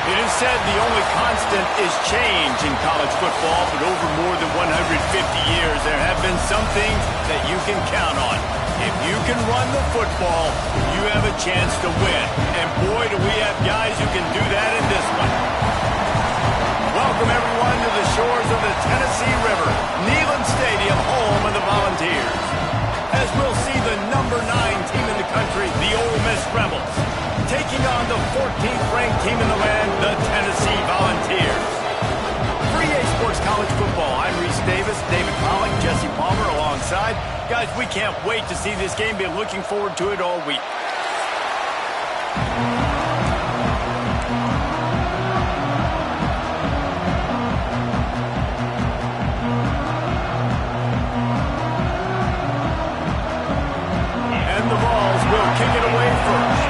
It is said the only constant is change in college football, but over more than 150 years, there have been some things that you can count on. If you can run the football, you have a chance to win. And boy, do we have guys who can do that in this one. Welcome, everyone, to the shores of the Tennessee River, Neyland Stadium, home of the Volunteers. As we'll see the number 9 team in the country, the Ole Miss Rebels, taking on the 14th-ranked team in the land, the Tennessee Volunteers. For EA Sports College Football, I'm Reese Davis, David Pollock, Jesse Palmer alongside. Guys, we can't wait to see this game. Been looking forward to it all week. And the Vols will kick it away first.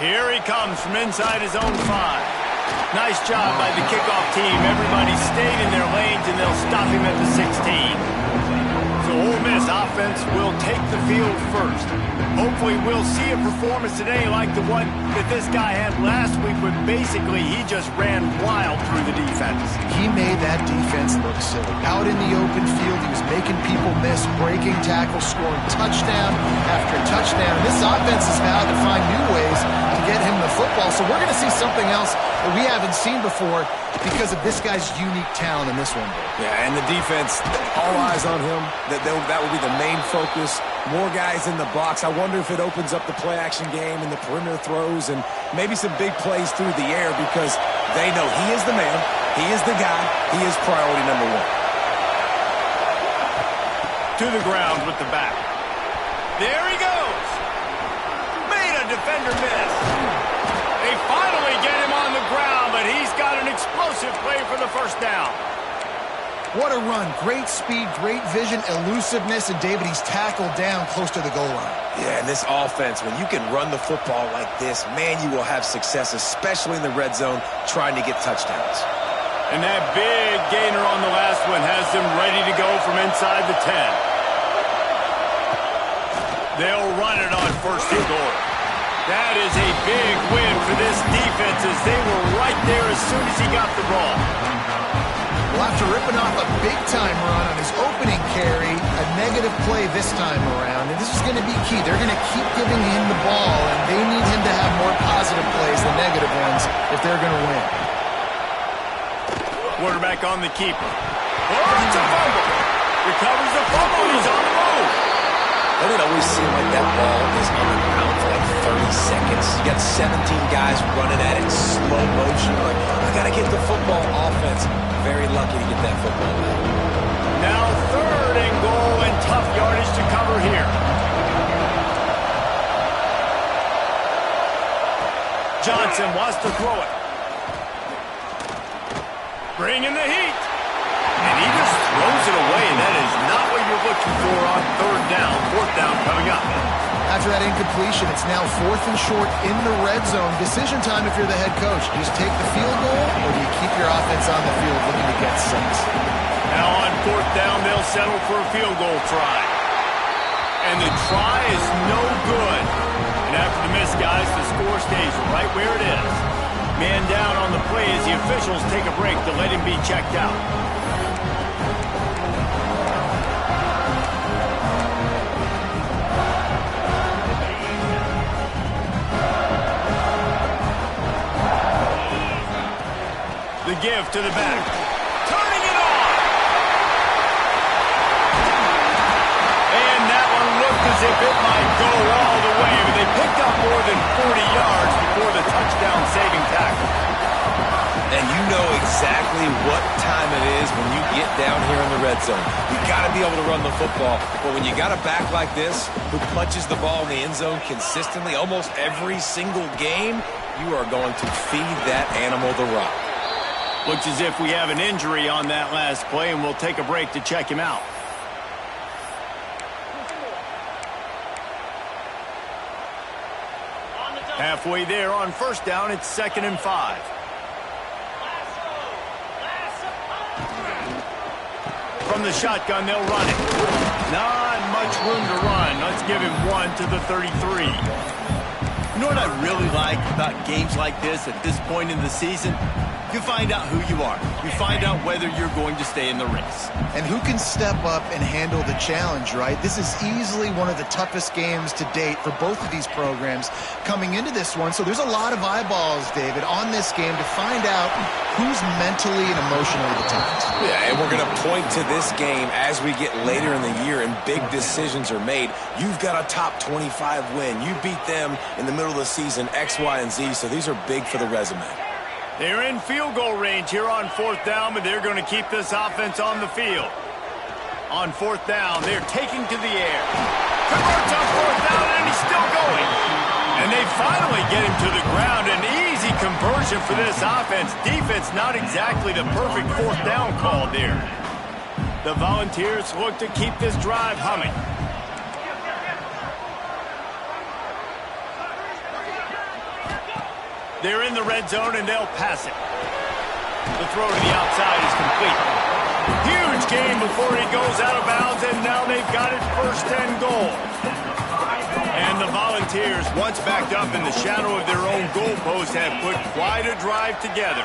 Here he comes from inside his own 5. Nice job by the kickoff team. Everybody stayed in their lanes, and they'll stop him at the 16. So Ole Miss offense will take the field first. Hopefully we'll see a performance today like the one that this guy had last week, but basically he just ran wild through the defense. He made that defense look silly. Out in the open field, he was making people miss, breaking tackles, scoring touchdown after touchdown. This offense has vowed to find new ways to get him the football, so we're going to see something else that we haven't seen before because of this guy's unique talent in this one. Yeah, and the defense, all eyes on him. That will be the main focus. More guys in the box. I wonder if it opens up the play-action game and the perimeter throws and maybe some big plays through the air because they know he is the man, he is the guy, he is priority number 1. To the ground with the back. There he goes. Made a defender miss. They finally get him on the ground, but he's got an explosive play for the first down. What a run. Great speed, great vision, elusiveness, and David, he's tackled down close to the goal line. Yeah, and this offense, when you can run the football like this, man, you will have success, especially in the red zone, trying to get touchdowns. And that big gainer on the last one has them ready to go from inside the 10. They'll run it on first and goal. That is a big win for this defense as they were right there as soon as he got the ball. Well, after ripping off a big-time run on his opening carry, a negative play this time around, and this is going to be key. They're going to keep giving him the ball, and they need him to have more positive plays than negative ones if they're going to win. Quarterback on the keeper. Oh, it's a fumble. Recovers the fumble. He's on the move. Doesn't it always seem like that ball is on the ground for like 30 seconds? You got 17 guys running at it in slow motion. Like, I got to get the football. Offense very lucky to get that football out. Now 3rd and goal and tough yardage to cover here. Johnson wants to throw it. Bring in the heat. And he just throws it away, and that is not what you're looking for on 3rd down. 4th down coming up. After that incompletion, it's now 4th and short in the red zone. Decision time if you're the head coach. Do you just take the field goal, or do you keep your offense on the field looking to get 6? Now on 4th down, they'll settle for a field goal try. And the try is no good. And after the miss, guys, the score stays right where it is. Man down on the play as the officials take a break to let him be checked out. The give to the back. Turning it on! And that one looked as if it might go all the way, but they picked up more than 40 yards before the touchdown-saving tackle. And you know exactly what time it is when you get down here in the red zone. You got to be able to run the football. But when you got a back like this who punches the ball in the end zone consistently almost every single game, you are going to feed that animal the rock. Looks as if we have an injury on that last play, and we'll take a break to check him out. Halfway there on 1st down, it's 2nd and 5. From the shotgun, they'll run it. Not much room to give him 1 to the 33. You know what I really like about games like this at this point in the season? You find out who you are. You find out whether you're going to stay in the race. And who can step up and handle the challenge, right? This is easily one of the toughest games to date for both of these programs coming into this one. So there's a lot of eyeballs, David, on this game to find out who's mentally and emotionally the toughest. Yeah, and we're going to point to this game as we get later in the year and big decisions are made. You've got a top 25 win. You beat them in the middle of the season, X, Y, and Z, so these are big for the resume. They're in field goal range here on 4th down, but they're going to keep this offense on the field. On 4th down, they're taking to the air. Converts on 4th down, and he's still going. And they finally get him to the ground. An easy conversion for this offense. Defense not exactly the perfect 4th down call there. The Volunteers look to keep this drive humming. They're in the red zone, and they'll pass it. The throw to the outside is complete. Huge gain before he goes out of bounds, and now they've got it 1st and goal. And the Volunteers, once backed up in the shadow of their own goalpost, have put quite a drive together.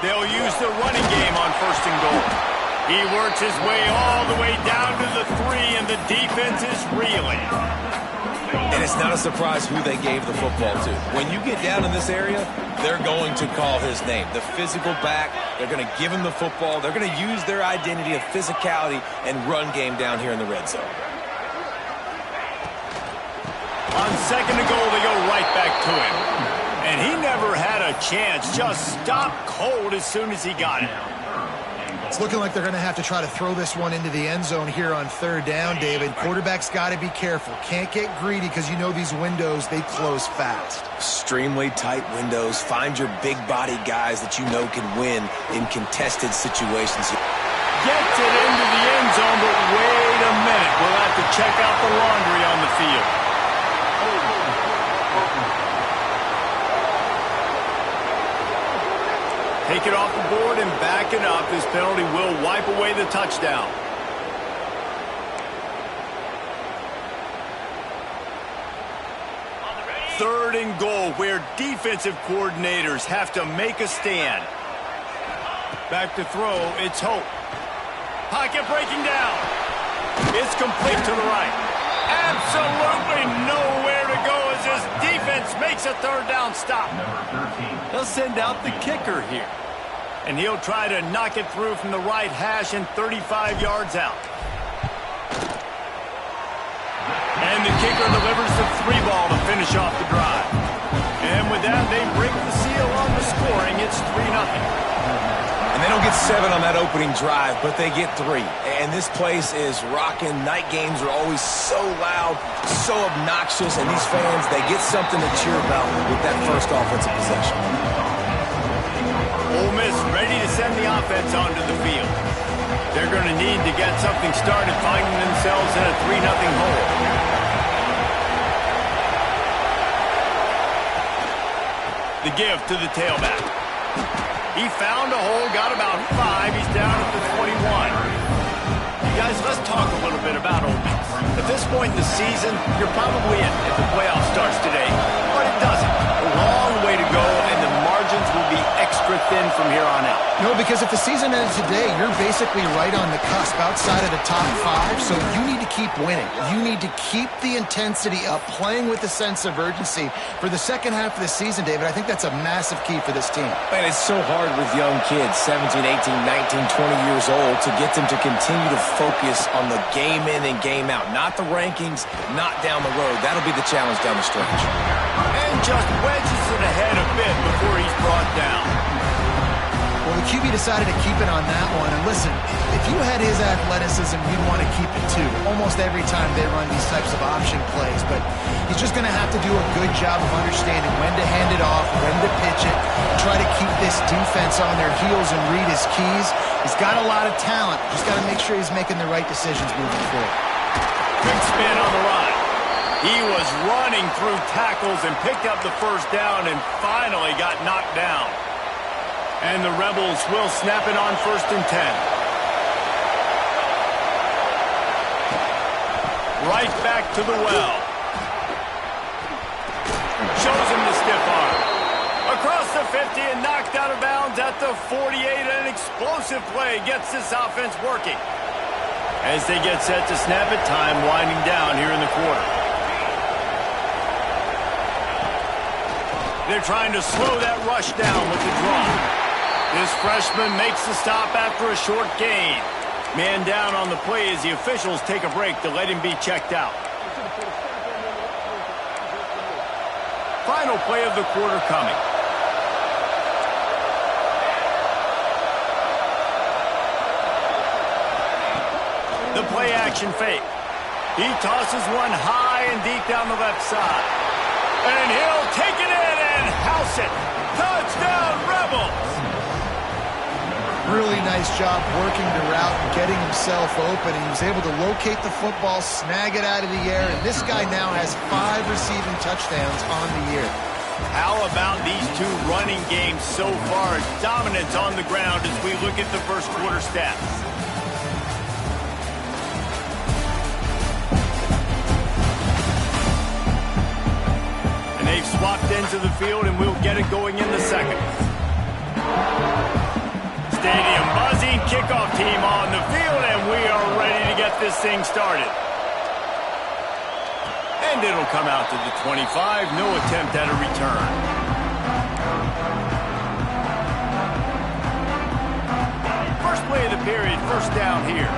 They'll use the running game on 1st and goal. He works his way all the way down to the 3, and the defense is reeling. And it's not a surprise who they gave the football to. When you get down in this area, they're going to call his name. The physical back, they're going to give him the football. They're going to use their identity of physicality and run game down here in the red zone. On 2nd and goal, they go right back to him. And he never had a chance, just stopped cold as soon as he got it. It's looking like they're going to have to try to throw this one into the end zone here on 3rd down, David. Quarterback's got to be careful. Can't get greedy because you know these windows, they close fast. Extremely tight windows. Find your big body guys that you know can win in contested situations. Gets it into the end zone, but wait a minute. We'll have to check out the laundry on the field. Take it off the board and back it up. This penalty will wipe away the touchdown. Third and goal, where defensive coordinators have to make a stand. Back to throw, it's Hope. Pocket breaking down. It's complete to the right. Absolutely nowhere to go as this defense makes a 3rd down stop. They'll send out the kicker here. And he'll try to knock it through from the right hash and 35 yards out. And the kicker delivers the 3-ball to finish off the drive. And with that, they break the seal on the scoring. It's 3-0. And they don't get 7 on that opening drive, but they get 3. And this place is rocking. Night games are always so loud, so obnoxious, and these fans, they get something to cheer about with that first offensive possession. Ole Miss ready to send the offense onto the field. They're going to need to get something started, finding themselves in a 3-0 hole. The give to the tailback. He found a hole, got about 5. He's down at the 21. Guys, let's talk a little bit about Ole Miss. At this point in the season, you're probably in if the playoff starts today, but it doesn't. A long way to go, and the margins will be extra thin from here on out. No, because if the season ends today, you're basically right on the cusp outside of the top 5, so you need to keep winning. You need to keep the intensity up, playing with a sense of urgency for the second half of the season, David. I think that's a massive key for this team. And it's so hard with young kids, 17, 18, 19, 20 years old, to get them to continue to focus on the game in and game out. Not the rankings, not down the road. That'll be the challenge down the stretch. And just wedges it ahead a bit before he's brought down. Well, the QB decided to keep it on that one. And listen, if you had his athleticism, you'd want to keep it too. Almost every time they run these types of option plays. But he's just going to have to do a good job of understanding when to hand it off, when to pitch it, try to keep this defense on their heels and read his keys. He's got a lot of talent. Just got to make sure he's making the right decisions moving forward. Quick spin on the run. He was running through tackles and picked up the first down and finally got knocked down. And the Rebels will snap it on 1st and 10. Right back to the well. Shows him the stiff arm. Across the 50 and knocked out of bounds at the 48. An explosive play gets this offense working. As they get set to snap it, time winding down here in the quarter. They're trying to slow that rush down with the draw. This freshman makes the stop after a short gain. Man down on the play as the officials take a break to let him be checked out. Final play of the quarter coming. The play action fake. He tosses one high and deep down the left side. And he'll take it in and house it. Touchdown, Rebels! Really nice job working the route and getting himself open. He was able to locate the football, snag it out of the air, and this guy now has 5 receiving touchdowns on the year. How about these two running games so far? Dominance on the ground as we look at the first quarter stats. They've swapped into the field, and we'll get it going in the second. Stadium buzzing, kickoff team on the field, and we are ready to get this thing started. And it'll come out to the 25, no attempt at a return. First play of the period, first down here.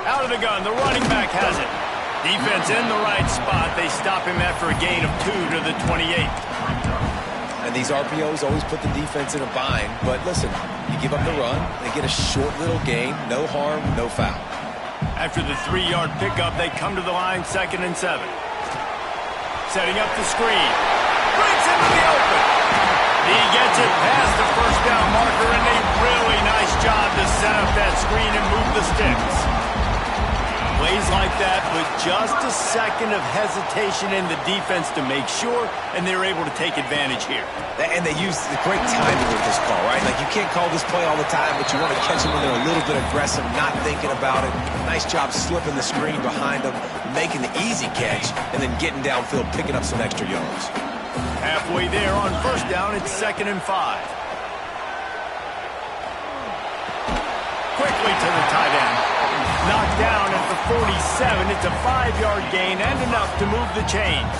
Out of the gun, the running back has it. Defense in the right spot. They stop him after a gain of 2 to the 28. And these RPOs always put the defense in a bind. But listen, you give up the run, they get a short little gain, no harm, no foul. After the 3-yard pickup, they come to the line, 2nd and 7. Setting up the screen. Breaks into the open. He gets it past the first down marker, and a really nice job to set up that screen and move the sticks. Plays like that with just a second of hesitation in the defense to make sure, and they're able to take advantage here. And they use the great timing with this call, right? Like, you can't call this play all the time, but you want to catch them when they're a little bit aggressive, not thinking about it. Nice job slipping the screen behind them, making the easy catch, and then getting downfield, picking up some extra yards. Halfway there on first down, it's 2nd and 5. Quickly to the tight end. Knocked down at the 47. It's a 5-yard gain and enough to move the chains.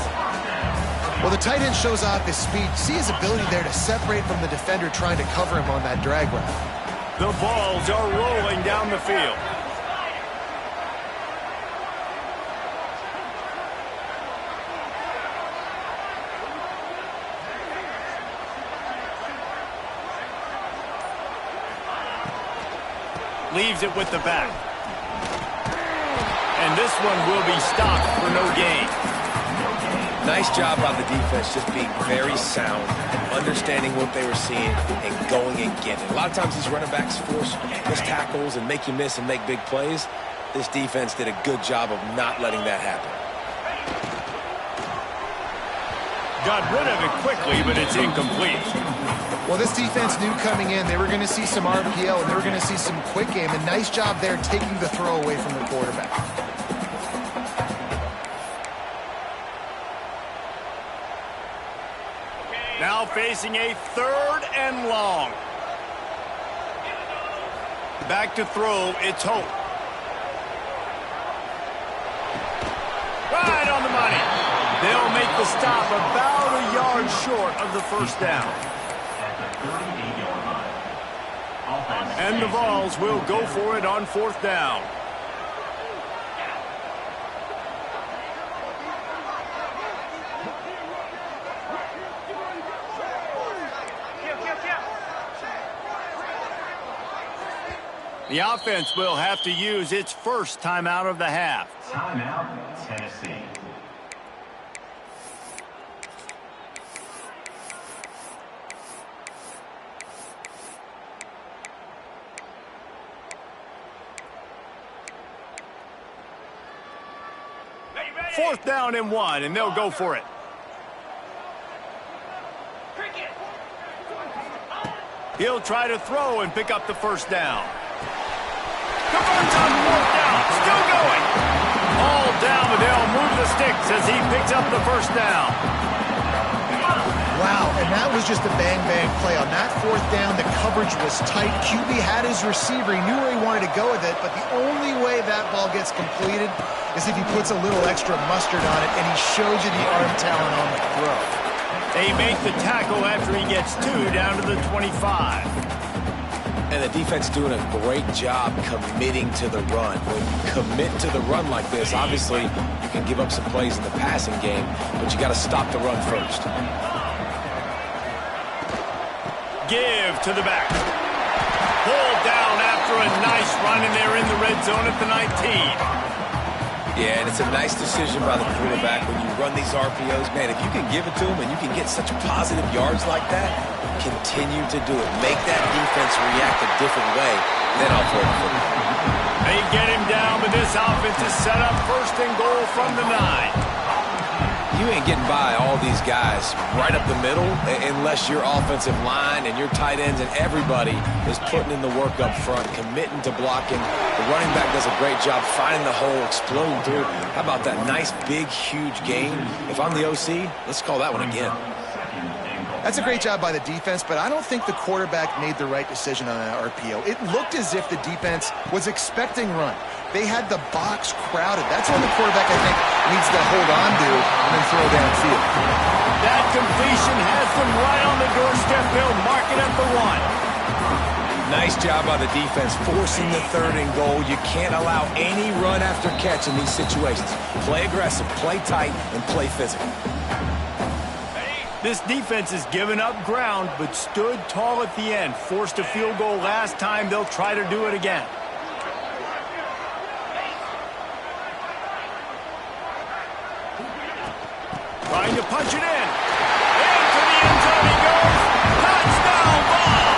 Well, the tight end shows off his speed. See his ability there to separate from the defender trying to cover him on that drag route. The balls are rolling down the field. Leaves it with the back. And this one will be stopped for no gain. Nice job on the defense, just being very sound, understanding what they were seeing, and going and getting it. A lot of times these running backs force missed tackles and make you miss and make big plays. This defense did a good job of not letting that happen. Got rid of it quickly, but it's incomplete. Well, this defense knew coming in they were going to see some RPO and they were going to see some quick game. A nice job there taking the throw away from the quarterback. Now facing a 3rd and long. Back to throw, it's Hope. Right on the money. They'll make the stop about a yard short of the first down. And the Vols will go for it on 4th down. The offense will have to use its first timeout of the half. Timeout, Tennessee. 4th down and 1, and they'll go for it. He'll try to throw and pick up the 1st down. Converts on 4th down. Still going. All down, but they'll move the sticks as he picks up the 1st down. Wow, and that was just a bang-bang play. On that 4th down, the coverage was tight. QB had his receiver. He knew where he wanted to go with it, but the only way that ball gets completed is if he puts a little extra mustard on it, and he shows you the arm talent on the throw. They make the tackle after he gets 2 down to the 25. And the defense doing a great job committing to the run. When you commit to the run like this, obviously you can give up some plays in the passing game, but you got to stop the run first. Give to the back. Pulled down after a nice run, and they're in the red zone at the 19. Yeah, and it's a nice decision by the quarterback when you run these RPOs. Man, if you can give it to him and you can get such positive yards like that, continue to do it. Make that defense react a different way, then I'll throw it for you. They get him down, but this offense is set up 1st and goal from the 9. You ain't getting by all these guys right up the middle unless your offensive line and your tight ends and everybody is putting in the work up front, committing to blocking. The running back does a great job finding the hole, exploding through. How about that nice, big, huge gain? If I'm the OC, let's call that one again. That's a great job by the defense, but I don't think the quarterback made the right decision on that RPO. It looked as if the defense was expecting run. They had the box crowded. That's when the quarterback, I think, needs to hold on to and then throw downfield. That completion has them right on the doorstep. They'll mark it at the 1. Nice job by the defense, forcing the 3rd and goal. You can't allow any run after catch in these situations. Play aggressive, play tight, and play physical. This defense has given up ground, but stood tall at the end. Forced a field goal last time. They'll try to do it again. Trying to punch it in. Into the end zone he goes. Touchdown ball.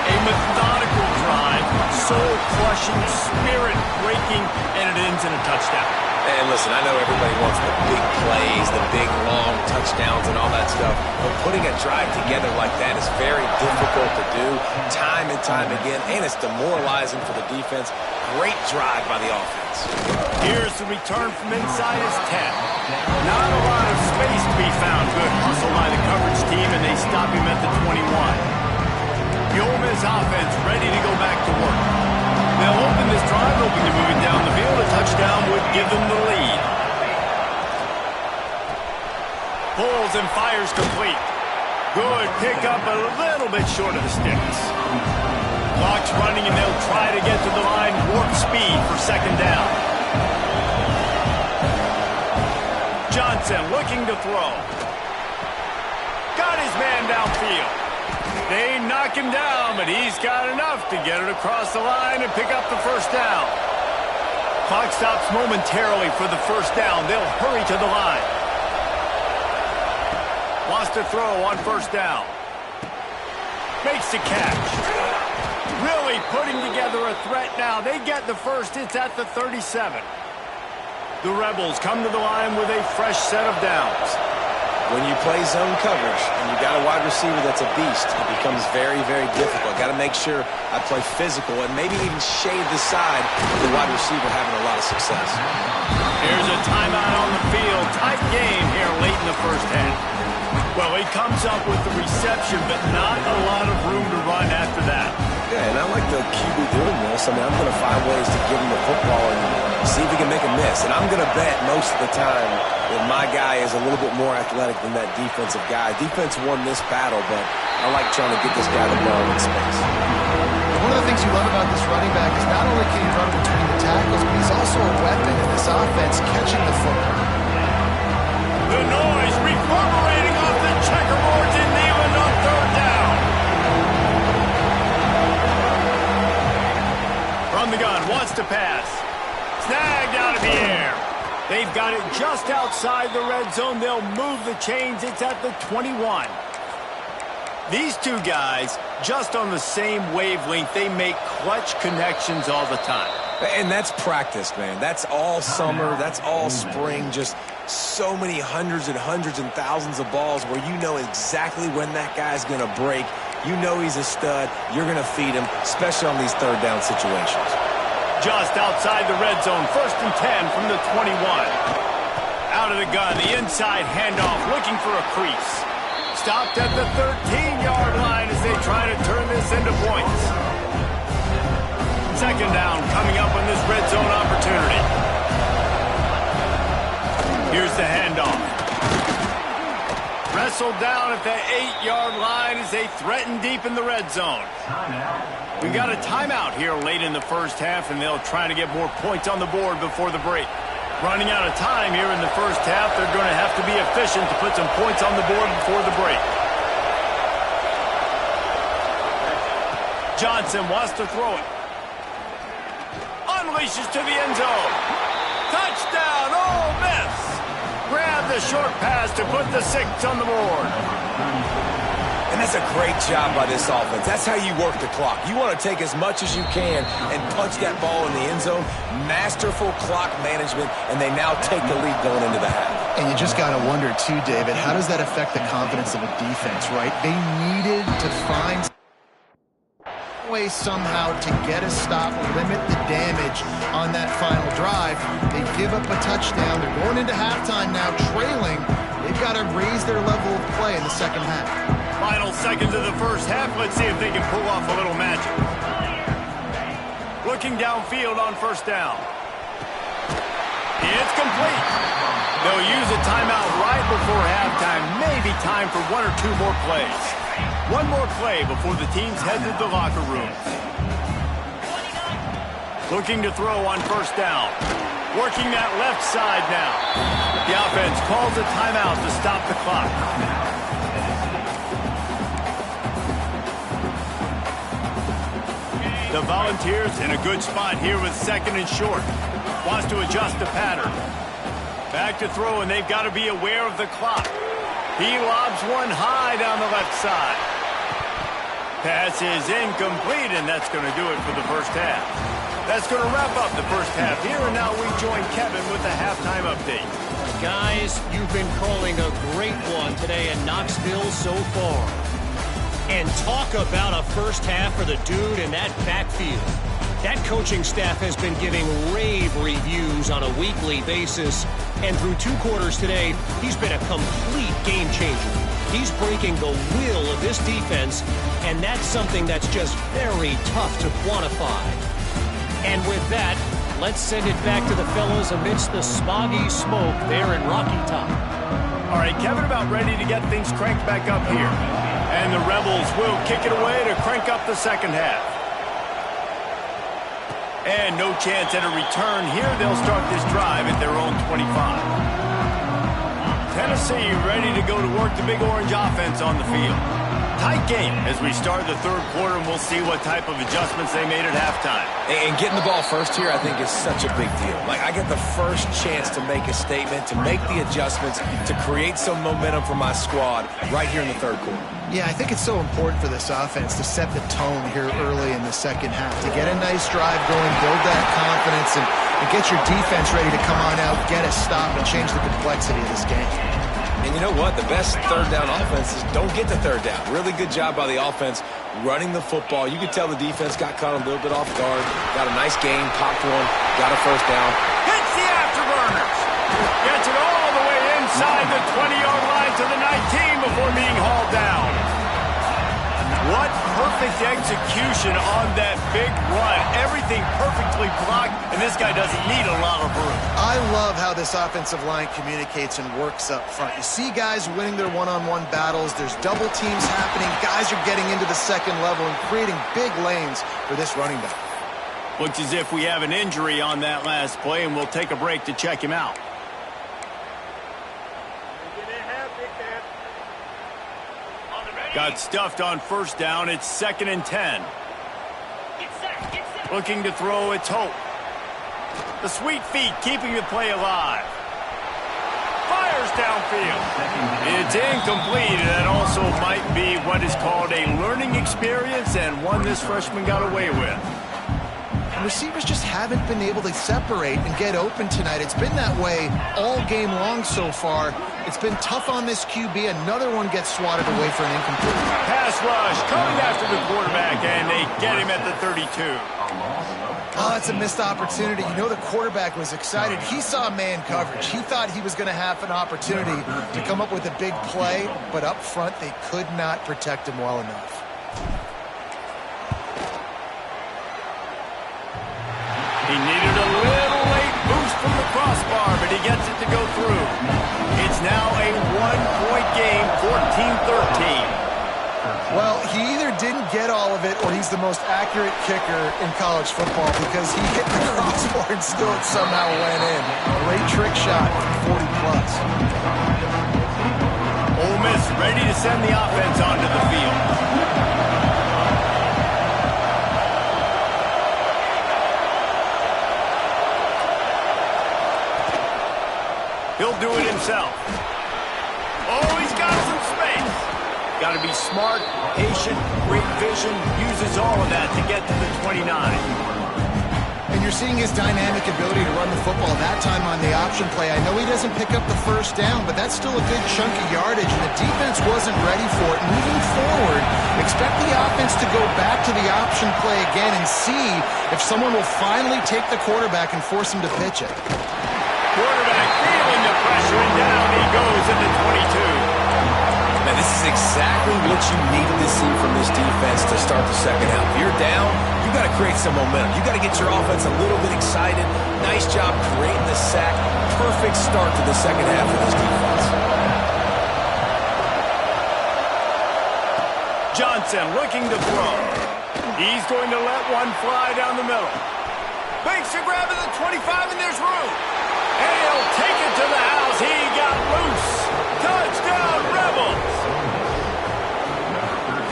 A methodical drive, soul-crushing, spirit-breaking, and it ends in a touchdown. And listen, I know everybody wants the big plays, the big, long touchdowns and all that stuff, but putting a drive together like that is very difficult to do time and time again, and it's demoralizing for the defense. Great drive by the offense. Here's the return from inside his 10. Not a lot of space to be found. Good hustle by the coverage team, and they stop him at the 21. The Ole Miss offense ready to go back to work. They'll open this drive, hoping to move it down the field. A touchdown would give them the lead. Pulls and fires complete. Good pickup, a little bit short of the sticks. Clock's running, and they'll try to get to the line. Warp speed for 2nd down. Johnson looking to throw. Got his man downfield. They knock him down, but he's got enough to get it across the line and pick up the 1st down. Clock stops momentarily for the 1st down. They'll hurry to the line. Wants to throw on 1st down. Makes the catch. Really putting together a threat now. They get the 1st. It's at the 37. The Rebels come to the line with a fresh set of downs. When you play zone coverage and you got a wide receiver that's a beast, it becomes very, very difficult. Got to make sure I play physical and maybe even shade the side of the wide receiver having a lot of success. Here's a timeout on the field. Tight game here late in the 1st half. Well, he comes up with the reception, but not a lot of room to run after that. Yeah, and I like the QB doing this. I mean, I'm going to find ways to give him the football and see if he can make a miss. And I'm going to bet most of the time that my guy is a little bit more athletic than that defensive guy. Defense won this battle, but I like trying to get this guy the ball in space. One of the things you love about this running back is not only can he run between the tackles, but he's also a weapon in this offense catching the football. The noise reverberating off the checkerboards in Neyland on 3rd down. From the gun, wants to pass. Snagged out of the air. They've got it just outside the red zone. They'll move the chains. It's at the 21. These two guys, just on the same wavelength, they make clutch connections all the time. And that's practice, man. That's all summer. That's all spring. Just so many hundreds and hundreds and thousands of balls where you know exactly when that guy's going to break. You know he's a stud. You're going to feed him, especially on these third down situations. Just outside the red zone, 1st and 10 from the 21. Out of the gun, the inside handoff, looking for a crease. Stopped at the 13-yard line as they try to turn this into points. 2nd down coming up on this red zone opportunity. Here's the handoff. Wrestled down at the 8-yard line as they threaten deep in the red zone. We got a timeout here late in the first half, and they'll try to get more points on the board before the break. Running out of time here in the first half, they're going to have to be efficient to put some points on the board before the break. Johnson wants to throw it. Unleashes to the end zone. Touchdown, Ole Miss. Grab the short pass to put the 6 on the board. And that's a great job by this offense. That's how you work the clock. You want to take as much as you can and punch that ball in the end zone. Masterful clock management, and they now take the lead going into the half. And you just got to wonder, too, David, how does that affect the confidence of a defense, right? They needed to find way somehow to get a stop, limit the damage on that final drive. They give up a touchdown. They're going into halftime now, trailing. They've got to raise their level of play in the second half. Final seconds of the first half. Let's see if they can pull off a little magic. Looking downfield on 1st down. It's complete. They'll use a timeout right before halftime. Maybe time for 1 or 2 more plays. One more play before the teams head to the locker rooms. Looking to throw on 1st down. Working that left side now. The offense calls a timeout to stop the clock. The Volunteers in a good spot here with 2nd and short. Wants to adjust the pattern. Back to throw, and they've got to be aware of the clock. He lobs one high down the left side. Pass is incomplete, and that's going to do it for the first half. That's going to wrap up the first half here, and now we join Kevin with the halftime update. Guys, you've been calling a great one today in Knoxville so far. And talk about a first half for the dude in that backfield. That coaching staff has been giving rave reviews on a weekly basis. And through 2 quarters today, he's been a complete game changer. He's breaking the will of this defense, and that's something that's just very tough to quantify. And with that, let's send it back to the fellas amidst the smoggy smoke there in Rocky Top. All right, Kevin, about ready to get things cranked back up here. And the Rebels will kick it away to crank up the second half. And no chance at a return here. They'll start this drive at their own 25. Tennessee ready to go to work the Big Orange offense on the field. Tight game as we start the 3rd quarter, and we'll see what type of adjustments they made at halftime. And getting the ball first here, I think, is such a big deal. Like, I get the first chance to make a statement, to make the adjustments, to create some momentum for my squad right here in the 3rd quarter. Yeah, I think it's so important for this offense to set the tone here early in the second half, to get a nice drive going, build that confidence, and get your defense ready to come on out, get a stop, and change the complexity of this game. And you know what? The best 3rd down offenses don't get the 3rd down. Really good job by the offense running the football. You could tell the defense got caught a little bit off guard. Got a nice gain, popped one, got a 1st down. Hits the afterburners. Gets it all the way inside the 20-yard line to the 19 before being hauled down. What perfect execution on that big run. Everything perfectly blocked, and this guy doesn't need a lot of room. I love how this offensive line communicates and works up front. You see guys winning their one-on-one battles. There's double teams happening. Guys are getting into the second level and creating big lanes for this running back. Looks as if we have an injury on that last play, and we'll take a break to check him out. Got stuffed on 1st down. It's 2nd and 10. Looking to throw, it's Hope. The sweet feet keeping the play alive. Fires downfield. It's incomplete, and that also might be what is called a learning experience, and one this freshman got away with. And receivers just haven't been able to separate and get open tonight. It's been that way all game long so far. It's been tough on this QB. Another one gets swatted away for an incomplete. Pass rush coming after the quarterback, and they get him at the 32. Oh, it's a missed opportunity. You know the quarterback was excited. He saw man coverage. He thought he was going to have an opportunity to come up with a big play, but up front they could not protect him well enough. He needed a little late boost from the crossbar, but he gets it to go through. It's now a one-point game, 14-13. Well, he either didn't get all of it or he's the most accurate kicker in college football because he hit the crossbar and still it somehow went in. Great trick shot from 40-plus. Ole Miss ready to send the offense onto the field. He'll do it himself. Oh, he's got some space. Got to be smart, patient, great vision, uses all of that to get to the 29. And you're seeing his dynamic ability to run the football that time on the option play. I know he doesn't pick up the first down, but that's still a good chunk of yardage, and the defense wasn't ready for it. Moving forward, expect the offense to go back to the option play again and see if someone will finally take the quarterback and force him to pitch it. Quarterback feeling the pressure, and down he goes at the 22. Now, this is exactly what you needed to see from this defense to start the second half. If you're down, you got to create some momentum. You got to get your offense a little bit excited. Nice job creating the sack. Perfect start to the second half of this defense. Johnson looking to throw. He's going to let one fly down the middle. Makes a grab at the 25, and there's room. And he'll take it to the house. He got loose. Touchdown, Rebels.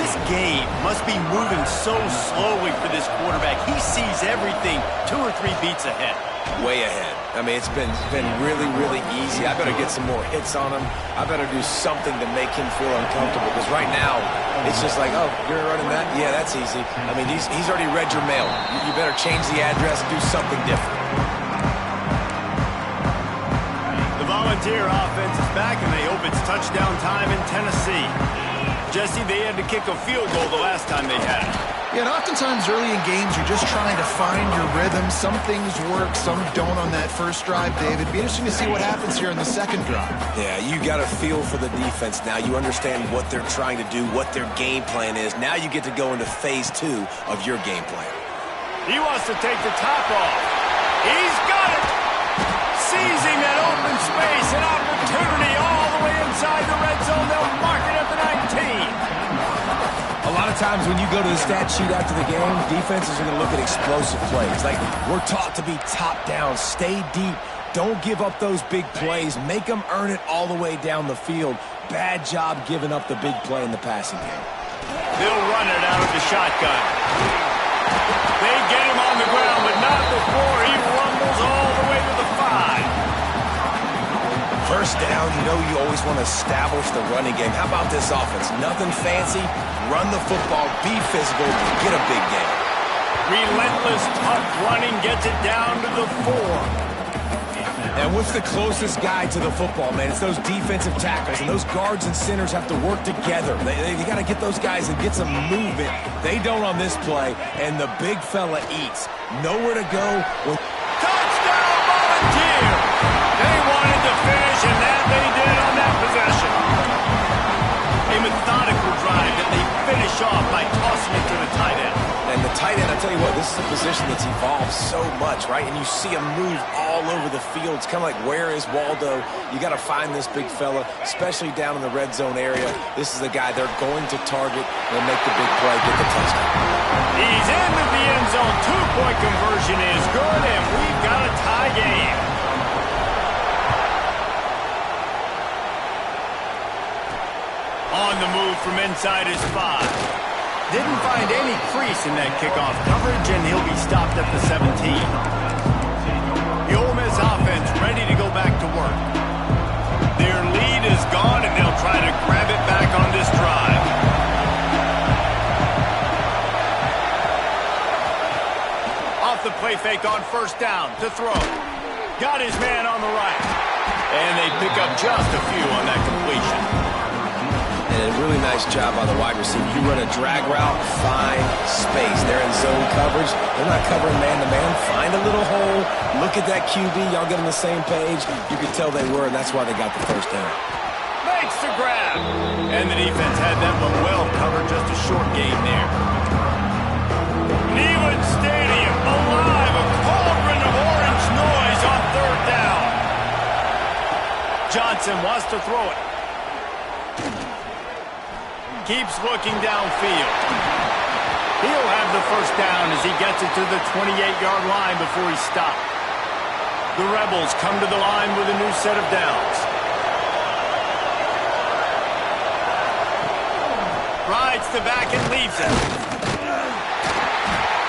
This game must be moving so slowly for this quarterback. He sees everything 2 or 3 beats ahead. Way ahead. I mean, it's been really, really easy. I better get some more hits on him. I better do something to make him feel uncomfortable, because right now it's just like, oh, you're running that? Yeah, that's easy. I mean, he's already read your mail. You better change the address and do something different. The Volunteer offense is back, and they hope it's touchdown time in Tennessee. Jesse, they had to kick a field goal the last time they had it. Yeah, and oftentimes early in games, you're just trying to find your rhythm. Some things work, some don't on that first drive, David. Be interesting to see what happens here in the second drive. Yeah, you got a feel for the defense now. You understand what they're trying to do, what their game plan is. Now you get to go into phase 2 of your game plan. He wants to take the top off. He's got it. Seizing that open space, an opportunity all the way inside the red zone. They'll mark it at the 19. A lot of times when you go to the stat sheet after the game, defenses are going to look at explosive plays. Like, we're taught to be top down, stay deep, don't give up those big plays, make them earn it all the way down the field. Bad job giving up the big play in the passing game. They'll run it out of the shotgun. They get him on the ground, but not before he rumbles all the way to the 5. First down, you know you always want to establish the running game. How about this offense? Nothing fancy. Run the football, be physical, get a big game. Relentless, tough running gets it down to the 4. And what's the closest guy to the football, man? It's those defensive tackles, and those guards and centers have to work together. They got to get those guys and get some movement. They don't on this play, and the big fella eats. Nowhere to go. Touchdown, Volunteer! They wanted to finish, and that they did on that possession. A methodical drive that they finish off by tossing it to the tight end. And the tight end, I tell you what, this is a position that's evolved so much, right? And you see him move all over the field. It's kind of like, where is Waldo? You got to find this big fella, especially down in the red zone area. This is the guy they're going to target and make the big play, get the touchdown. He's into the end zone. 2-point conversion is good, and we've got a tie game. On the move from inside his 5. Didn't find any crease in that kickoff coverage, and he'll be stopped at the 17. The Ole Miss offense ready to go back to work. Their lead is gone, and they'll try to grab it back on this drive. the play fake on first down to throw. Got his man on the right. And they pick up just a few on that completion. And a really nice job by the wide receiver. You run a drag route, find space. They're in zone coverage. They're not covering man-to-man. Find a little hole. Look at that QB. Y'all get on the same page. You could tell they were, and that's why they got the first down. Makes the grab. And the defense had that one well covered. Just a short gain there. Neyland Stadium alive. A cauldron of orange noise on third down. Johnson wants to throw it. Keeps looking downfield. He'll have the first down as he gets it to the 28-yard line before he stopped. The Rebels come to the line with a new set of downs. Rides the back and leaves it.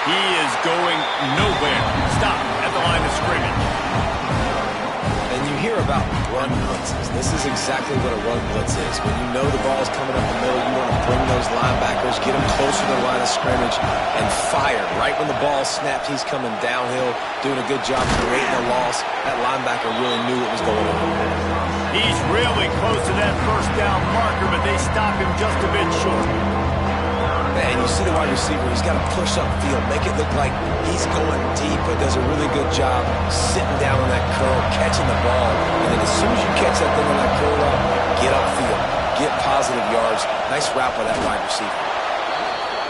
He is going nowhere. Stop at the line of scrimmage. And you hear about run blitzes. This is exactly what a run blitz is. When you know the ball is coming up the middle, you want to bring those linebackers, get them closer to the line of scrimmage, and fire. Right when the ball snapped, he's coming downhill, doing a good job creating a loss. That linebacker really knew what was going on. He's really close to that first down marker, but they stop him just a bit short. And you see the wide receiver, he's got to push upfield, make it look like he's going deep, but does a really good job sitting down on that curl, catching the ball. And then as soon as you catch that thing on that curl up, get upfield, get positive yards. Nice route by that wide receiver.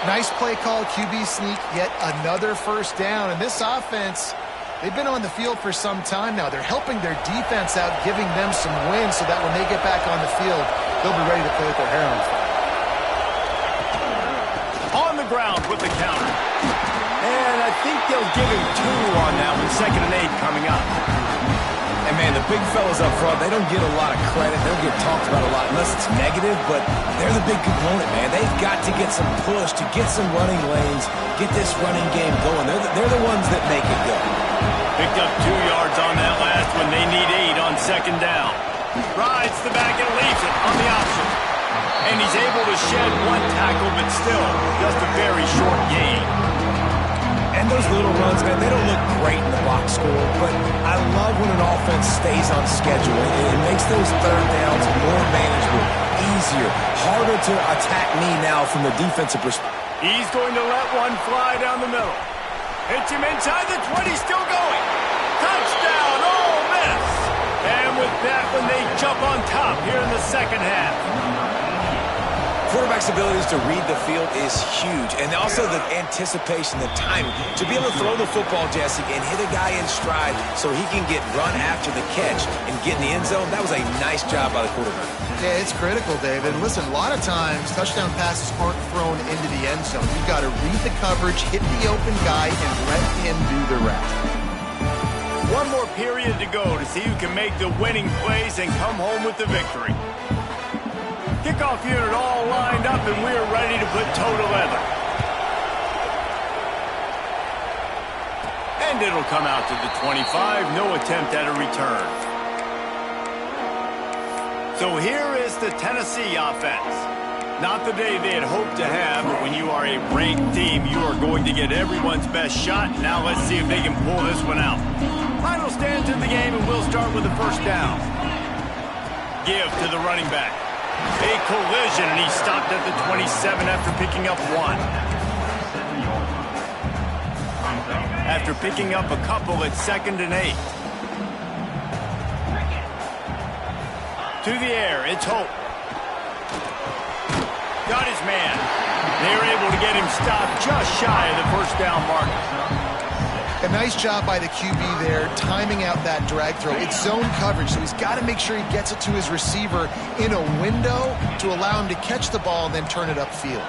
Nice play call, QB sneak, yet another first down. And this offense, they've been on the field for some time now. They're helping their defense out, giving them some wins so that when they get back on the field, they'll be ready to play with their hair on fire. On the ground with the counter. And I think they'll give him 2 on that one. 2nd and 8 coming up. And, man, the big fellas up front, they don't get a lot of credit. They don't get talked about a lot unless it's negative, but they're the big component, man. They've got to get some push, to get some running lanes, get this running game going. They're the ones that make it go. Picked up 2 yards on that last one. They need 8 on 2nd down. Rides the back and leaves it on the option. And he's able to shed 1 tackle, but still just a very short gain. And those little runs, man, they don't look great in the box score, but I love when an offense stays on schedule. It makes those third downs more manageable, easier, harder to attack me now from the defensive perspective. He's going to let one fly down the middle. Hits him inside the 20, still going. Touchdown, Ole Miss. And with that one, they jump on top here in the second half. Quarterback's abilities to read the field is huge, and also the anticipation, the timing. To be able to throw the football, Jesse, and hit a guy in stride so he can get run after the catch and get in the end zone, that was a nice job by the quarterback. Yeah, it's critical, David. And listen, a lot of times touchdown passes aren't thrown into the end zone. You've got to read the coverage, hit the open guy, and let him do the rest. One more period to go to see who can make the winning plays and come home with the victory. Kickoff unit all lined up, and we're ready to put toe to leather. And it'll come out to the 25. No attempt at a return. So here is the Tennessee offense. Not the day they had hoped to have, but when you are a ranked team, you are going to get everyone's best shot. Now let's see if they can pull this one out. Final stands in the game, and we'll start with the first down. Give to the running back. A collision, and he stopped at the 27 after picking up 1. After picking up a couple, it's 2nd and 8. To the air, it's Hope. Got his man. They were able to get him stopped just shy of the first down marker. A nice job by the QB there, timing out that drag throw. It's zone coverage, so he's got to make sure he gets it to his receiver in a window to allow him to catch the ball and then turn it upfield.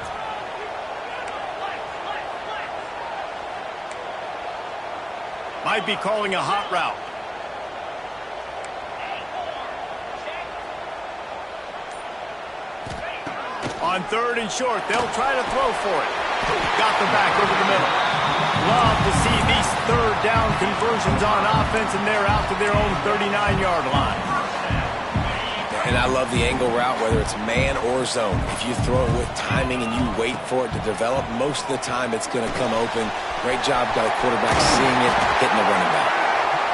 Might be calling a hot route. On 3rd and short, they'll try to throw for it. Got the back over the middle. Love to see these 3rd down conversions on offense, and they're out to their own 39-yard line. And I love the angle route, whether it's man or zone. If you throw it with timing and you wait for it to develop, most of the time it's going to come open. Great job by the quarterback seeing it, hitting the running back.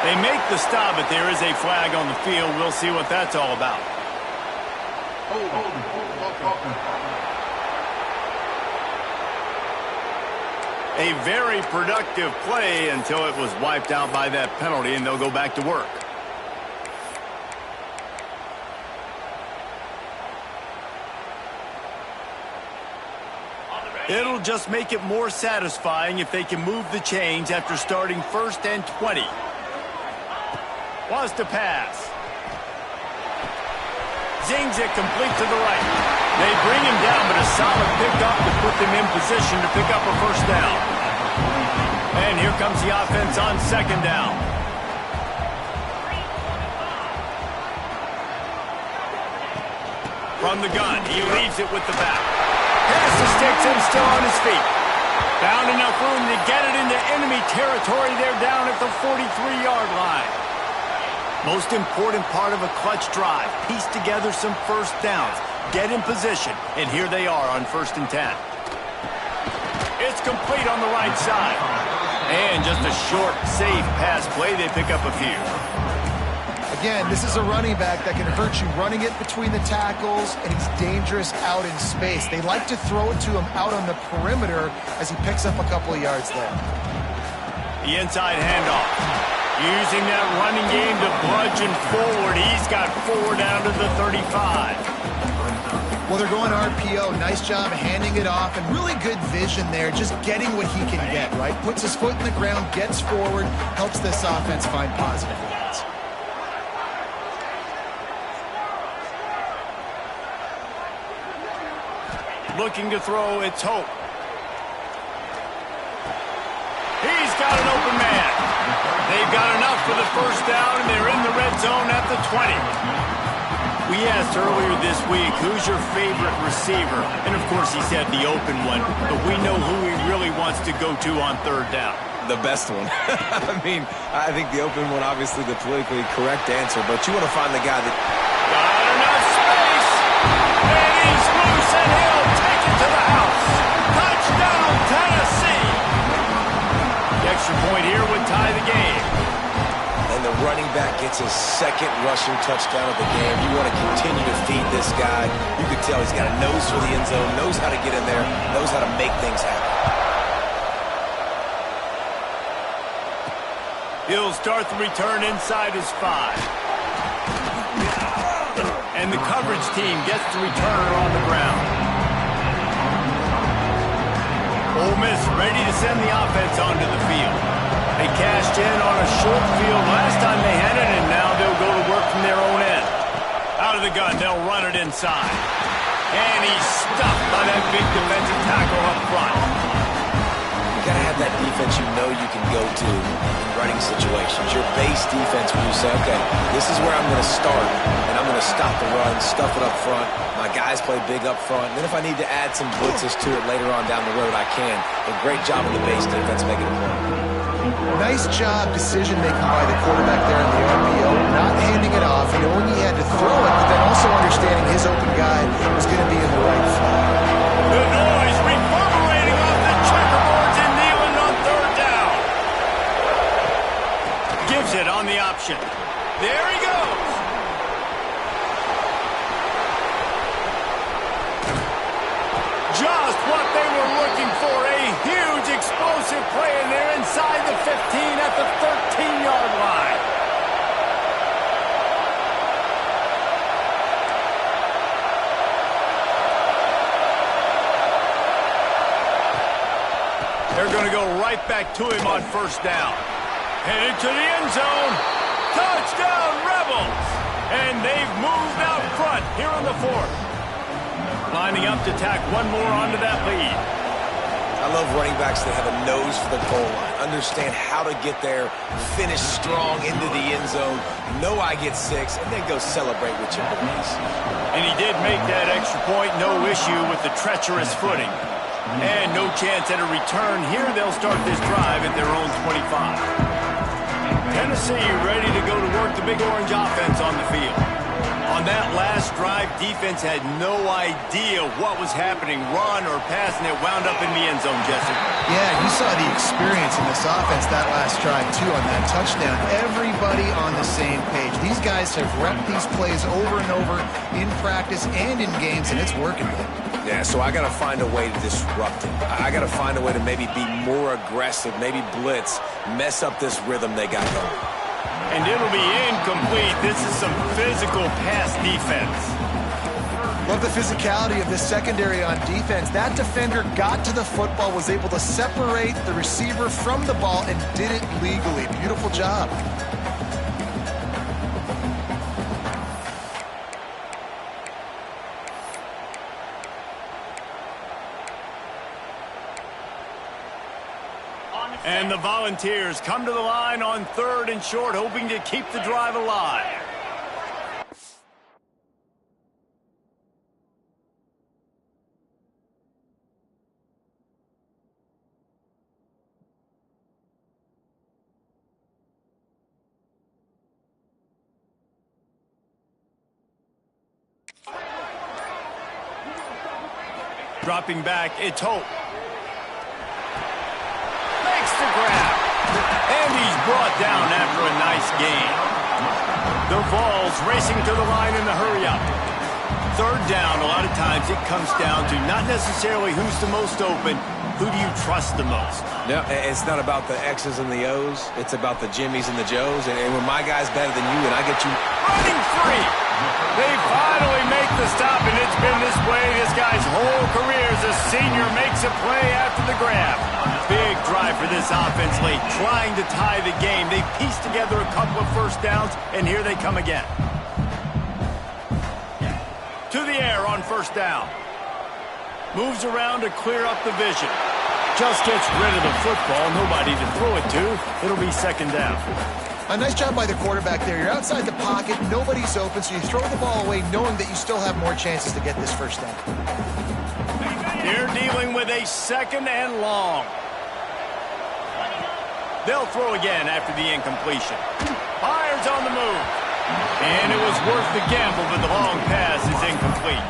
They make the stop, but there is a flag on the field. We'll see what that's all about. A very productive play until it was wiped out by that penalty, and they'll go back to work. It'll just make it more satisfying if they can move the chains after starting 1st and 20. Wants to pass. Zings it complete to the right. They bring him down, but a solid pickup to put them in position to pick up a first down. And here comes the offense on 2nd down. From the gun, he leaves it with the back. Pass the sticks and still on his feet. Found enough room to get it into enemy territory. They're down at the 43-yard line. Most important part of a clutch drive. Piece together some first downs. Get in position. And here they are on 1st and 10. It's complete on the right side. And just a short, safe pass play. They pick up a few. Again, this is a running back that can hurt you running it between the tackles, and he's dangerous out in space. They like to throw it to him out on the perimeter as he picks up a couple of yards there. The inside handoff. Using that running game to bludgeon forward. He's got 4 down to the 35. Well, they're going RPO. Nice job handing it off, and really good vision there, just getting what he can get, right? Puts his foot in the ground, gets forward, helps this offense find positive yards. Looking to throw, it's Hope. He's got an open man. They've got enough for the first down, and they're in the red zone at the 20. We asked earlier this week, who's your favorite receiver? And, of course, he said the open one, but we know who he really wants to go to on 3rd down. The best one. I mean, I think the open one, obviously the politically correct answer, but you want to find the guy that... Got enough space, and he's loose, and he'll take it to the house. Touchdown, Tennessee! The extra point here would tie the game. And the running back gets his 2nd rushing touchdown of the game. You want to continue to feed this guy. You can tell he's got a nose for the end zone, knows how to get in there, knows how to make things happen. He'll start the return inside his 5. And the coverage team gets the returner on the ground. Ole Miss ready to send the offense onto the field. They cashed in on a short field last time they had it, and now they'll go to work from their own end. Out of the gun, they'll run it inside. And he's stuffed by that big defensive tackle up front. You got to have that defense you know you can go to in running situations. Your base defense where you say, okay, this is where I'm going to start, and I'm going to stop the run, stuff it up front. My guys play big up front. And then if I need to add some blitzes to it later on down the road, I can. But great job of the base defense making a play. Nice job decision-making by the quarterback there in the RPO, not handing it off, knowing he had to throw it, but then also understanding his open guy was going to be in the right flat. The noise reverberating off the checkerboards and kneeling on 3rd down. Gives it on the option. There he goes. Just what they were looking for, a huge explosive play, and they're inside the 15 at the 13-yard line. They're going to go right back to him on 1st down. Headed to the end zone. Touchdown, Rebels! And they've moved out front here on the 4th. Lining up to tack one more onto that lead. I love running backs that have a nose for the goal line. Understand how to get there, finish strong into the end zone, know I get 6, and then go celebrate with your boys. And he did make that extra point, no issue with the treacherous footing. And no chance at a return. Here they'll start this drive at their own 25. Tennessee ready to go to work the Big Orange offense on the field. On that last drive, defense had no idea what was happening, run or pass, and it wound up in the end zone, Jesse. Yeah, you saw the experience in this offense that last drive, too, on that touchdown. Everybody on the same page. These guys have repped these plays over and over in practice and in games, and it's working for them. Yeah, so I got to find a way to disrupt it. I got to find a way to maybe be more aggressive, maybe blitz, mess up this rhythm they got going. And it'll be incomplete. This is some physical pass defense. Love the physicality of this secondary on defense. That defender got to the football, was able to separate the receiver from the ball, and did it legally. Beautiful job. And the Volunteers come to the line on 3rd and short, hoping to keep the drive alive. Dropping back, it's Hope. The grab. And he's brought down after a nice gain. The Vols racing to the line in the hurry-up. 3rd down, a lot of times it comes down to not necessarily who's the most open, who do you trust the most? No, it's not about the X's and the O's. It's about the Jimmies and the Joes. And when my guy's better than you and I get you running free. They finally make the stop, and it's been this way this guy's whole career as a senior makes a play after the grab. Big drive for this offense late, trying to tie the game. They pieced together a couple of first downs, and here they come again. To the air on 1st down. Moves around to clear up the vision. Just gets rid of the football, nobody to throw it to. It'll be 2nd down. A nice job by the quarterback there. You're outside the pocket, nobody's open, so you throw the ball away knowing that you still have more chances to get this 1st down. They're dealing with a 2nd and long. They'll throw again after the incompletion. Fires on the move. And it was worth the gamble, but the long pass is incomplete.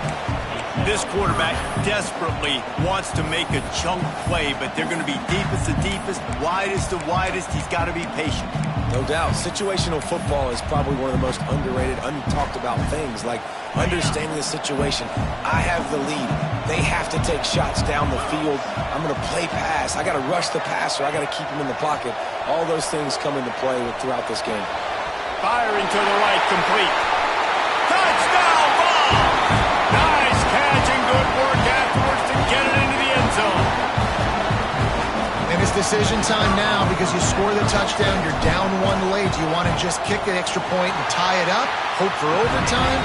This quarterback desperately wants to make a chunk play, but they're going to be deepest to deepest, widest to widest. He's got to be patient. No doubt. Situational football is probably one of the most underrated, untalked about things, like understanding the situation. I have the lead. They have to take shots down the field. I'm going to play pass. I got to rush the passer. I got to keep him in the pocket. All those things come into play throughout this game. Firing to the right, complete. Touchdown ball! Nice catch and good work afterwards to get it into the end zone. And it's decision time now because you score the touchdown, you're down 1 late. Do you want to just kick an extra point and tie it up, hope for overtime?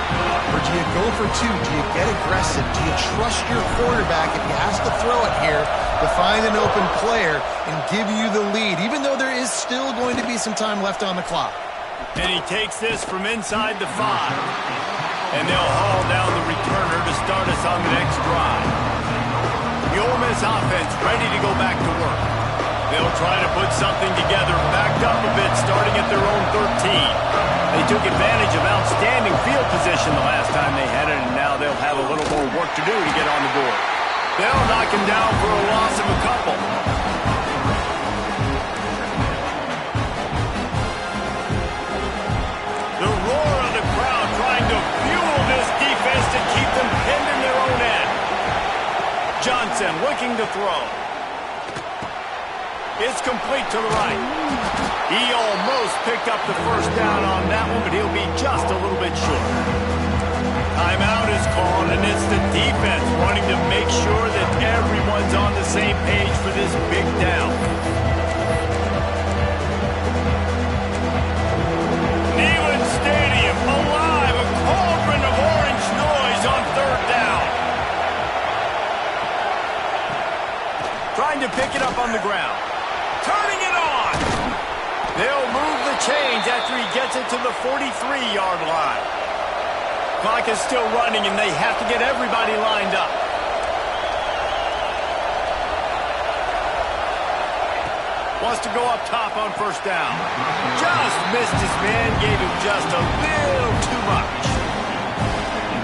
Or do you go for 2? Do you get aggressive? Do you trust your quarterback if he has to throw it here to find an open player and give you the lead, even though there is still going to be some time left on the clock? And he takes this from inside the 5. And they'll haul down the returner to start us on the next drive. The Ole Miss offense ready to go back to work. They'll try to put something together, backed up a bit, starting at their own 13. They took advantage of outstanding field position the last time they had it, and now they'll have a little more work to do to get on the board. They'll knock him down for a loss of a couple. The roar of the crowd trying to fuel this defense to keep them pinned in their own end. Johnson looking to throw. It's complete to the right. He almost picked up the 1st down on that one, but he'll be just a little bit short. Timeout is called, and it's the defense wanting to make sure that everyone's on the same page for this big down. Neyland Stadium alive, a cauldron of orange noise on 3rd down. Trying to pick it up on the ground. Turning it on. They'll move the chains after he gets it to the 43-yard line. Clock is still running, and they have to get everybody lined up. Wants to go up top on 1st down. Just missed his man, gave him just a little too much.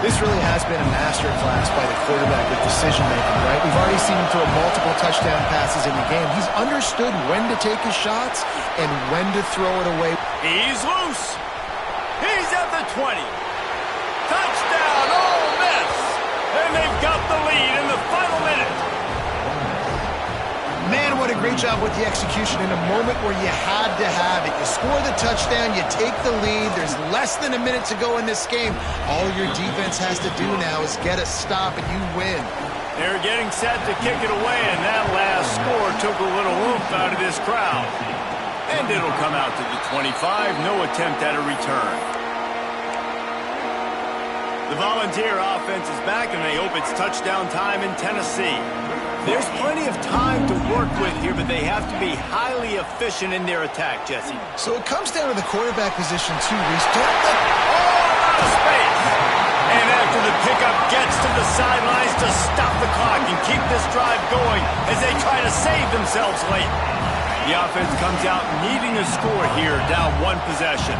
This really has been a masterclass by the quarterback with decision-making, right? We've already seen him throw multiple touchdown passes in the game. He's understood when to take his shots and when to throw it away. He's loose. He's at the 20. Touchdown, Ole Miss. And they've got the lead in the final minute. Man, what a great job with the execution in a moment where you had to have it. You score the touchdown, you take the lead. There's less than a minute to go in this game. All your defense has to do now is get a stop and you win. They're getting set to kick it away, and that last score took a little oomph out of this crowd. And it'll come out to the 25. No attempt at a return. The Volunteer offense is back, and they hope it's touchdown time in Tennessee. There's plenty of time to work with here, but they have to be highly efficient in their attack, Jesse. So it comes down to the quarterback position, too, Reese. Don't let... Out of space! And after the pickup gets to the sidelines to stop the clock and keep this drive going as they try to save themselves late. The offense comes out needing a score here, down one possession.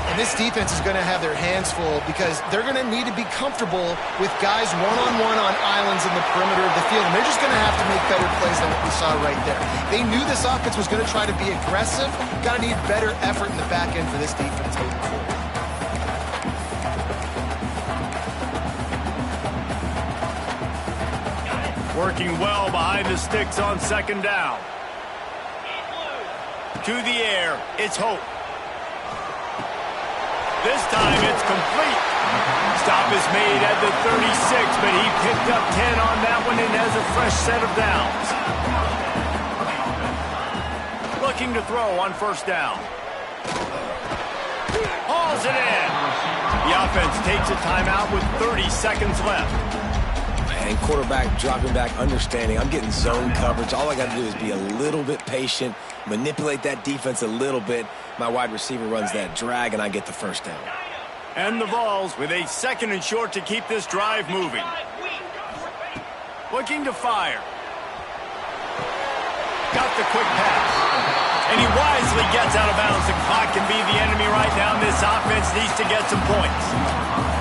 And this defense is going to have their hands full because they're going to need to be comfortable with guys one-on-one on islands in the perimeter of the field. And they're just going to have to make better plays than what we saw right there. They knew this offense was going to try to be aggressive. Got to need better effort in the back end for this defense moving forward. Working well behind the sticks on second down. To the air, it's Hope. This time it's complete. Stop is made at the 36, but he picked up 10 on that one and has a fresh set of downs. Looking to throw on first down. Hauls it in. The offense takes a timeout with 30 seconds left. And quarterback dropping back, understanding I'm getting zone coverage. All I got to do is be a little bit patient, manipulate that defense a little bit. My wide receiver runs that drag, and I get the first down. And the Vols with a second and short to keep this drive moving. Looking to fire. Got the quick pass. And he wisely gets out of bounds. The clock can be the enemy right now. This offense needs to get some points.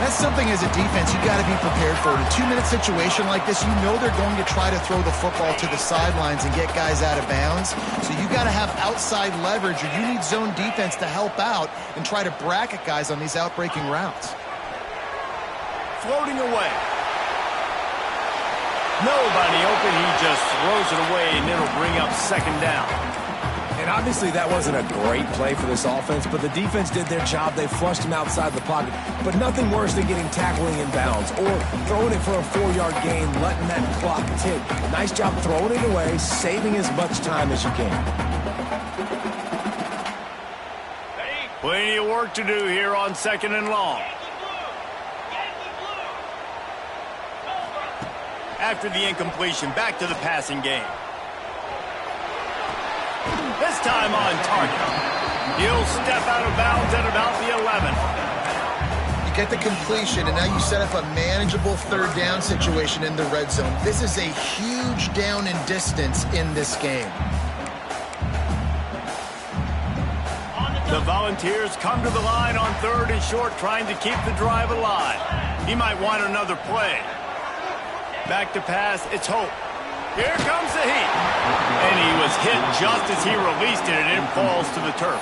That's something as a defense you got to be prepared for. In a 2-minute situation like this, you know they're going to try to throw the football to the sidelines and get guys out of bounds. So you got to have outside leverage, or you need zone defense to help out and try to bracket guys on these outbreaking routes. Floating away. Nobody open. He just throws it away, and it'll bring up second down. And obviously that wasn't a great play for this offense, but the defense did their job. They flushed him outside the pocket. But nothing worse than getting tackling in bounds or throwing it for a 4-yard gain, letting that clock tick. Nice job throwing it away, saving as much time as you can. Plenty of work to do here on second and long. After the incompletion, back to the passing game. This time on target. He'll step out of bounds at about the 11. You get the completion, and now you set up a manageable third down situation in the red zone. This is a huge down in distance in this game. The Volunteers come to the line on third and short, trying to keep the drive alive. He might want another play. Back to pass, it's Hope. Here comes the heat. And he was hit just as he released it, and it falls to the turf.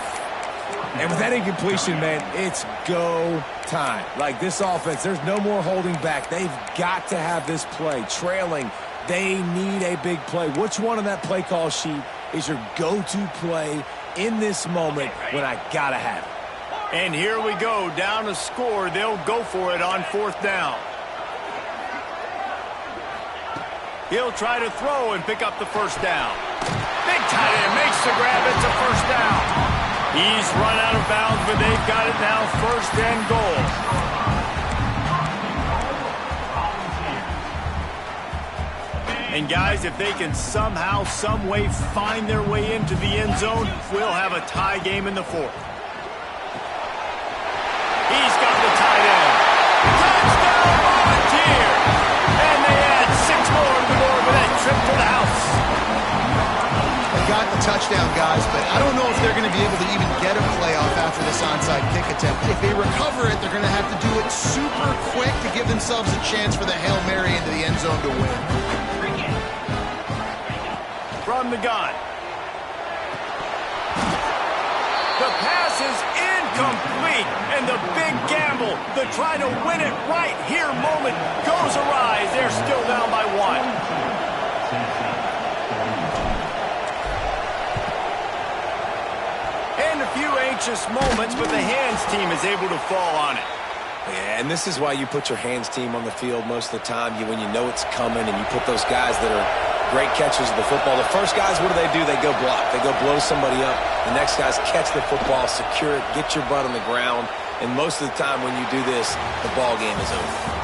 And with that incompletion, man, it's go time. Like this offense, there's no more holding back. They've got to have this play. Trailing, they need a big play. Which one on that play call sheet is your go-to play in this moment when I got to have it? And here we go, down a score. They'll go for it on fourth down. He'll try to throw and pick up the first down. Big tight end makes the grab. It's a first down. He's run out of bounds, but they've got it now, first and goal. And guys, if they can somehow, some way find their way into the end zone, we'll have a tie game in the fourth. He's got the tight end. Touchdown, Volunteer! And they add 6 more to the board with that trip to the house. got the touchdown, guys, but I don't know if they're going to be able to even get a playoff after this onside kick attempt. If they recover it, they're going to have to do it super quick to give themselves a chance for the Hail Mary into the end zone to win. From the gun. The pass is incomplete, and the big gamble, the try to win it right here moment goes awry. They're still down by 1. And a few anxious moments, but the hands team is able to fall on it. Yeah, and this is why you put your hands team on the field most of the time. When you know it's coming, and you put those guys that are great catchers of the football. The first guys, what do? They go block. They go blow somebody up. The next guys catch the football, secure it, get your butt on the ground. And most of the time when you do this, the ball game is over.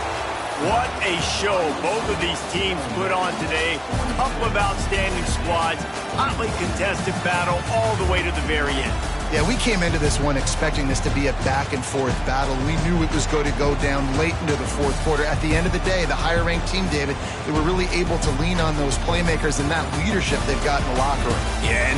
What a show both of these teams put on today. A couple of outstanding squads. Hotly contested battle all the way to the very end. Yeah, we came into this one expecting this to be a back-and-forth battle. We knew it was going to go down late into the fourth quarter. At the end of the day, the higher-ranked team, David, they were really able to lean on those playmakers and that leadership they've got in the locker room. Yeah.